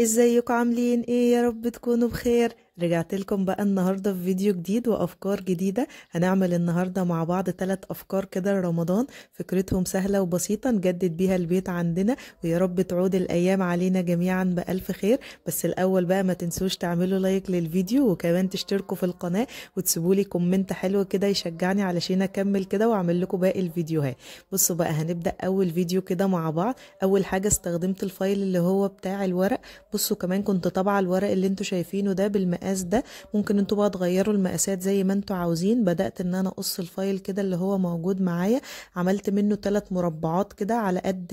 ازيكم عاملين ايه؟ يا رب تكونوا بخير. رجعت لكم بقى النهاردة في فيديو جديد وافكار جديدة. هنعمل النهاردة مع بعض 3 افكار كده لرمضان، فكرتهم سهلة وبسيطة نجدد بيها البيت عندنا، ويا رب تعود الايام علينا جميعا بألف خير. بس الاول بقى ما تنسوش تعملوا لايك للفيديو، وكمان تشتركوا في القناة وتسيبوا لي كومنت حلو كده يشجعني علشان اكمل كده واعمل لكم باقي الفيديوهات. بصوا بقى هنبدأ اول فيديو كده مع بعض. اول حاجة استخدمت الفايل اللي هو بتاع الورق. بصوا كمان كنت طابعه الورق اللي انتوا شايفينه ده بالمقاس ده. ممكن انتوا بقى تغيروا المقاسات زي ما انتوا عاوزين. بدأت ان انا اقص الفايل كده اللي هو موجود معايا، عملت منه 3 مربعات كده على قد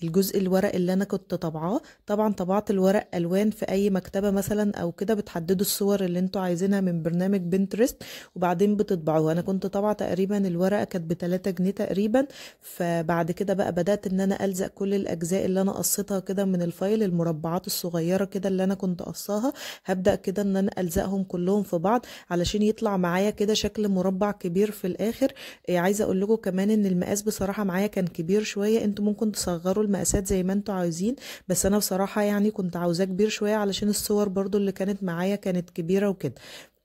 الجزء الورق اللي انا كنت طابعاه. طبعا طبعت الورق الوان في اي مكتبه مثلا او كده، بتحددوا الصور اللي انتوا عايزينها من برنامج بنترست وبعدين بتطبعوها. انا كنت طابعه تقريبا الورقه كانت ب3 جنيه تقريبا. فبعد كده بقى بدأت ان انا الزق كل الاجزاء اللي انا قصيتها كده من الفايل، المربعات الصغيره كده اللي انا كنت قصاها. هبدأ كده ان انا الزقهم كلهم في بعض علشان يطلع معايا كده شكل مربع كبير في الاخر. عايزه اقول لكم كمان ان المقاس بصراحه معايا كان كبير شويه. انتوا ممكن تصغروا المقاسات زي ما انتوا عايزين، بس انا بصراحه يعني كنت عاوزاه كبير شويه علشان الصور برضو اللي كانت معايا كانت كبيره وكده.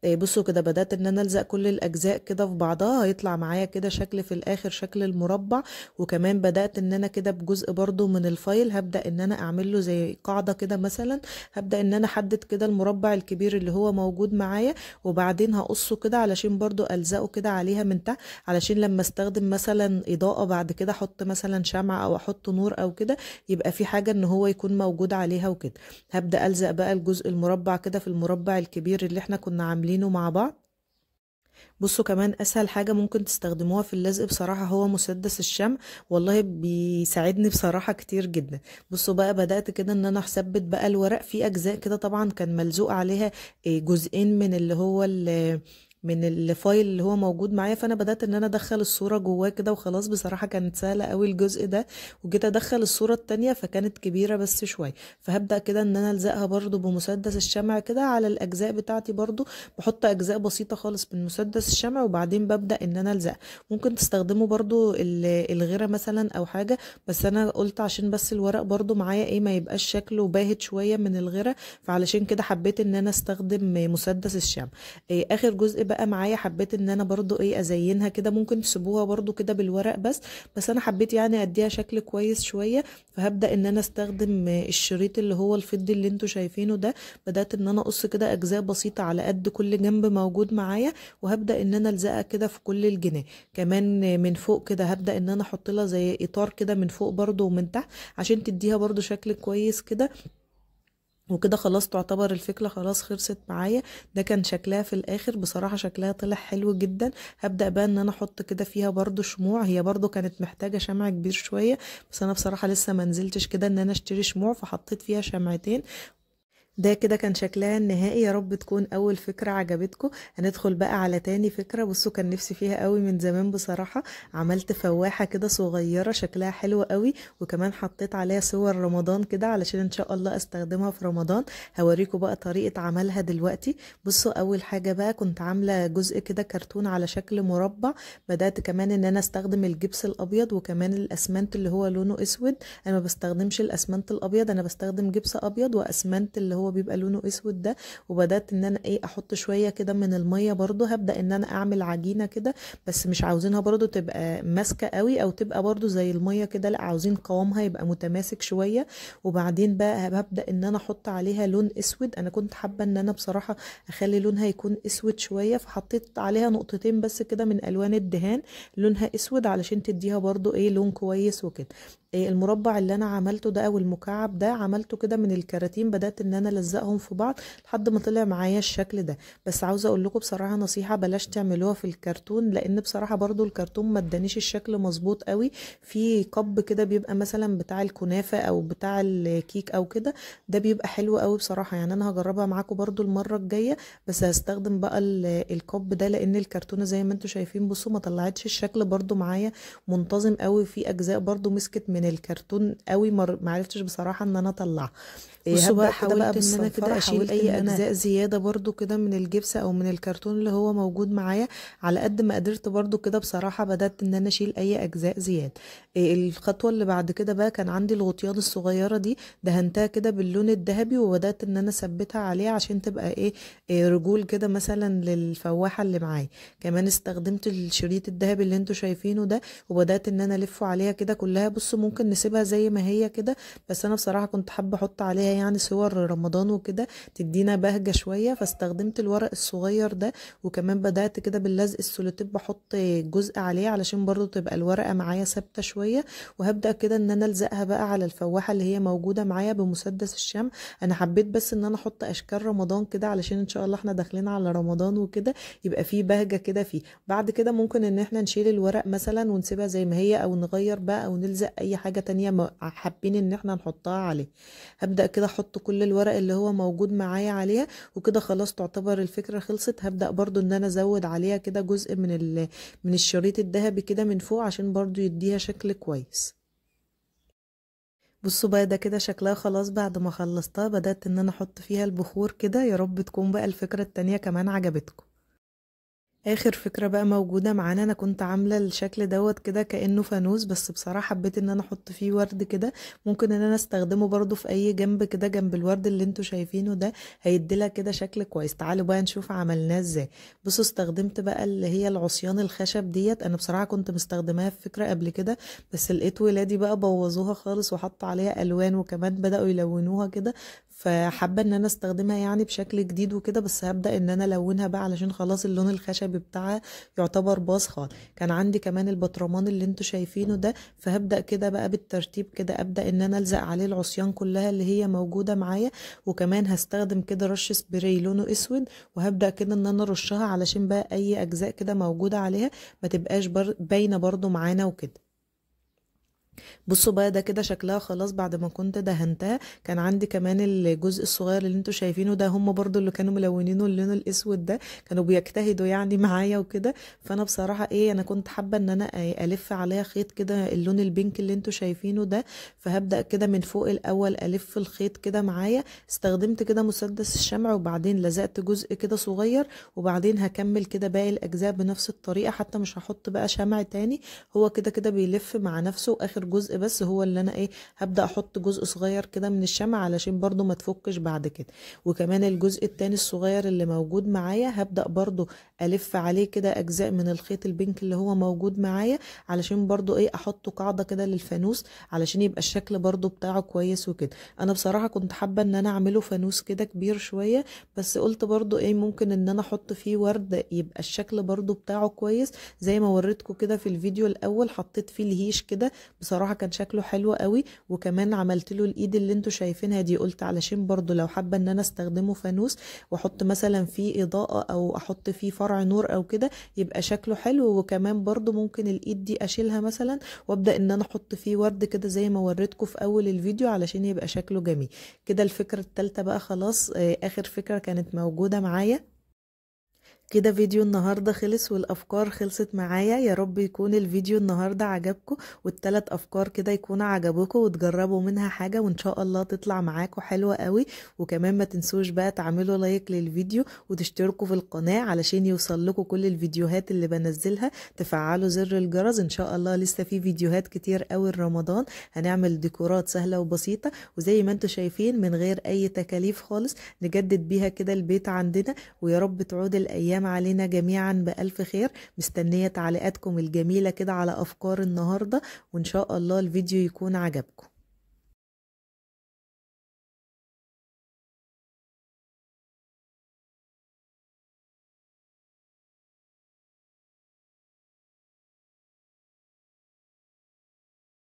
بصوا كده بدأت ان انا الزق كل الاجزاء كده في بعضها، هيطلع معايا كده شكل في الاخر شكل المربع. وكمان بدأت ان انا كده بجزء برضو من الفايل هبدأ ان انا اعمل له زي قاعدة كده مثلا. هبدأ ان انا احدد كده المربع الكبير اللي هو موجود معايا، وبعدين هقصه كده علشان برضو الزقه كده عليها من تحت، علشان لما استخدم مثلا اضاءة بعد كده احط مثلا شمعة او احط نور او كده، يبقى في حاجة ان هو يكون موجود عليها وكده. هبدأ الزق بقى الجزء المربع كده في المربع الكبير اللي احنا كنا عاملينه مع بعض. بصوا كمان اسهل حاجة ممكن تستخدموها في اللزق بصراحة هو مسدس الشمع. والله بيساعدني بصراحة كتير جدا. بصوا بقى بدأت كده ان انا اثبت بقى الورق في اجزاء كده، طبعا كان ملزوق عليها جزئين من اللي هو من الفايل اللي هو موجود معايا. فانا بدات ان انا ادخل الصوره جواه كده وخلاص. بصراحه كانت سهله قوي الجزء ده. وجيت ادخل الصوره التانية فكانت كبيره بس شويه. فهبدا كده ان انا الزقها برضو بمسدس الشمع كده على الاجزاء بتاعتي برضو. بحط اجزاء بسيطه خالص من مسدس الشمع وبعدين ببدا ان انا الزق. ممكن تستخدموا برضو الغيره مثلا او حاجه، بس انا قلت عشان بس الورق برضو معايا ايه ما يبقاش شكله باهت شويه من الغيره، فعلشان كده حبيت ان انا استخدم مسدس الشمع. اخر جزء بقى معايا حبيت ان انا برضو ايه ازينها كده. ممكن تسيبوها برضو كده بالورق بس انا حبيت يعني اديها شكل كويس شوية. فهبدأ ان انا استخدم الشريط اللي هو الفضي اللي انتوا شايفينه ده. بدأت ان انا اقص كده اجزاء بسيطة على قد كل جنب موجود معايا، وهبدأ ان انا الزقها كده في كل الجناب. كمان من فوق كده هبدأ ان انا احط لها زي اطار كده من فوق برضو ومن تحت عشان تديها برضو شكل كويس كده. وكده خلاص تعتبر الفكرة خلاص خلصت معايا. ده كان شكلها في الاخر. بصراحة شكلها طلع حلو جدا. هبدأ بقى ان انا احط كده فيها برضو شموع. هي برضو كانت محتاجة شمع كبير شوية، بس انا بصراحة لسه منزلتش كده ان انا اشتري شموع فحطيت فيها شمعتين. ده كده كان شكلها النهائي. يا رب تكون اول فكرة عجبتكم. هندخل بقى على تاني فكرة. بصوا كان نفسي فيها قوي من زمان بصراحة. عملت فواحة كده صغيرة شكلها حلو قوي، وكمان حطيت عليها صور رمضان كده علشان ان شاء الله استخدمها في رمضان. هوريكم بقى طريقة عملها دلوقتي. بصوا اول حاجة بقى كنت عاملة جزء كده كرتون على شكل مربع. بدأت كمان ان انا استخدم الجبس الابيض وكمان الاسمنت اللي هو لونه اسود. انا ما بستخدمش الاسمنت الابيض، انا بستخدم جبس ابيض واسمنت اللي هو بيبقى لونه اسود ده. وبدات ان انا ايه احط شويه كده من الميه برضو. هبدا ان انا اعمل عجينه كده، بس مش عاوزينها برضو تبقى ماسكه قوي او تبقى برضو زي الميه كده، لا عاوزين قوامها يبقى متماسك شويه. وبعدين بقى هبدا ان انا احط عليها لون اسود. انا كنت حابه ان انا بصراحه اخلي لونها يكون اسود شويه، فحطيت عليها نقطتين بس كده من الوان الدهان لونها اسود علشان تديها برضو ايه لون كويس وكده. المربع اللي انا عملته ده او المكعب ده عملته كده من الكراتين. بدات ان انا الزقهم في بعض لحد ما طلع معايا الشكل ده. بس عاوزه اقول لكم بصراحه نصيحه، بلاش تعملوها في الكرتون، لان بصراحه برضو الكرتون ما ادانيش الشكل مظبوط قوي. في قب كده بيبقى مثلا بتاع الكنافه او بتاع الكيك او كده، ده بيبقى حلو قوي بصراحه. يعني انا هجربها معاكم برضو المره الجايه، بس هستخدم بقى القب ده، لان الكرتونه زي ما انتم شايفين بصوا ما طلعتش الشكل برضو معايا منتظم قوي. في اجزاء برضو مسكت من من الكرتون قوي، معرفتش بصراحه ان انا اطلعها. بصوا هبدا بقى كده بقى حاولت ان انا بالصنفره، كده اشيل حاولت اي ان انا اجزاء زياده برضو كده من الجبس او من الكرتون اللي هو موجود معايا على قد ما قدرت برضو كده. بصراحه بدات ان انا اشيل اي اجزاء زياده. الخطوه اللي بعد كده بقى كان عندي الغطيان الصغيره دي، دهنتها كده باللون الذهبي وبدات ان انا اثبتها عليها عشان تبقى رجول كده مثلا للفواحه اللي معايا. كمان استخدمت الشريط الذهبي اللي انتوا شايفينه ده وبدات ان انا الفه عليها كده كلها. بصوا ممكن نسيبها زي ما هي كده، بس انا بصراحه كنت حابه احط عليها يعني صور رمضان وكده تدينا بهجه شويه، فاستخدمت الورق الصغير ده. وكمان بدات كده باللزق السولوتيب بحط جزء عليه علشان برضو تبقى الورقه معايا ثابته شويه. وهبدا كده ان انا الزقها بقى على الفواحه اللي هي موجوده معايا بمسدس الشمع. انا حبيت بس ان انا احط اشكال رمضان كده علشان ان شاء الله احنا داخلين على رمضان وكده، يبقى فيه بهجه كده فيه. بعد كده ممكن ان احنا نشيل الورق مثلا ونسيبها زي ما هي، او نغير بقى او نلزق اي حاجه تانية حابين ان احنا نحطها عليه. هبدا كده احط كل الورق اللي هو موجود معايا عليها، وكده خلاص تعتبر الفكره خلصت. هبدا برضو ان انا ازود عليها كده جزء من الشريط الذهبي كده من فوق عشان برضو يديها شكل كويس. بصوا بقى ده كده شكلها خلاص. بعد ما خلصتها بدأت ان انا احط فيها البخور كده. يا رب تكون بقى الفكرة التانية كمان عجبتكم. اخر فكرة بقى موجودة معانا، انا كنت عاملة الشكل دوت كده كأنه فانوس، بس بصراحة حبيت ان انا احط فيه ورد كده. ممكن ان انا استخدمه برضو في اي جنب كده جنب الورد اللي انتوا شايفينه ده، هيديلها كده شكل كويس. تعالوا بقى نشوف عملناه ازاي. بصوا استخدمت بقى اللي هي العصيان الخشب ديت. انا بصراحة كنت مستخدماها في فكرة قبل كده، بس لقيت ولادي بقى بوظوها خالص وحطوا عليها الوان وكمان بدأوا يلونوها كده، فحابه ان انا استخدمها يعني بشكل جديد وكده. بس هبدا ان انا الونها بقى علشان خلاص اللون الخشبي بتاعها يعتبر باظ خالص. كان عندي كمان البطرمان اللي انتوا شايفينه ده، فهبدا كده بقى بالترتيب كده ابدا ان انا الزق عليه العصيان كلها اللي هي موجوده معايا. وكمان هستخدم كده رش سبراي لونه اسود، وهبدا كده ان انا ارشها علشان بقى اي اجزاء كده موجوده عليها ما تبقاش باينه برضو معانا وكده. بصوا بقى ده كده شكلها خلاص بعد ما كنت دهنتها. كان عندي كمان الجزء الصغير اللي انتوا شايفينه ده، هم برضو اللي كانوا ملونينه اللون الاسود ده، كانوا بيجتهدوا يعني معايا وكده. فانا بصراحة انا كنت حابة ان انا الف عليها خيط كده اللون البينك اللي انتوا شايفينه ده. فهبدأ كده من فوق الاول الف الخيط كده معايا. استخدمت كده مسدس الشمع وبعدين لزقت جزء كده صغير، وبعدين هكمل كده باقي الاجزاء بنفس الطريقة. حتى مش هحط بقى شمع تاني، هو كده كده بيلف مع نفسه. واخر جزء بس هو اللي انا هبدأ احط جزء صغير كده من الشمع علشان برضو ما تفكش بعد كده. وكمان الجزء التاني الصغير اللي موجود معايا هبدأ برضو الف عليه كده اجزاء من الخيط البينك اللي هو موجود معايا علشان برضو احطه قاعدة كده للفانوس علشان يبقى الشكل برضو بتاعه كويس وكده. انا بصراحة كنت حابة ان انا اعمله فانوس كده كبير شوية، بس قلت برضو ممكن ان انا احط فيه ورد يبقى الشكل برضو بتاعه كويس. زي ما وريتكم كده في الفيديو الاول حطيت فيه الهيش كده، بصراحة كان شكله حلو قوي. وكمان عملت له الايد اللي انتوا شايفينها دي، قلت علشان برضو لو حابة ان انا استخدمه فانوس واحط مثلا فيه اضاءة او احط فيه فرع نور او كده يبقى شكله حلو. وكمان برضو ممكن الايد دي اشيلها مثلا وابدأ ان انا احط فيه ورد كده زي ما وريتكم في اول الفيديو علشان يبقى شكله جميل كده. الفكرة التالتة بقى خلاص، اخر فكرة كانت موجودة معايا. كده فيديو النهاردة خلص والأفكار خلصت معايا. يا رب يكون الفيديو النهاردة عجبكم والتلات أفكار كده يكونوا عجبوكم وتجربوا منها حاجة وإن شاء الله تطلع معاكم حلوة قوي. وكمان ما تنسوش بقى تعملوا لايك للفيديو وتشتركوا في القناة علشان يوصل لكم كل الفيديوهات اللي بنزلها. تفعلوا زر الجرس. إن شاء الله لسه في فيديوهات كتير قوي رمضان، هنعمل ديكورات سهلة وبسيطة وزي ما انتوا شايفين من غير أي تكاليف خالص، نجدد بيها كده البيت عندنا. ويا رب تعود الأيام علينا جميعا بألف خير. مستنية تعليقاتكم الجميلة كده على أفكار النهاردة، وإن شاء الله الفيديو يكون عجبكم.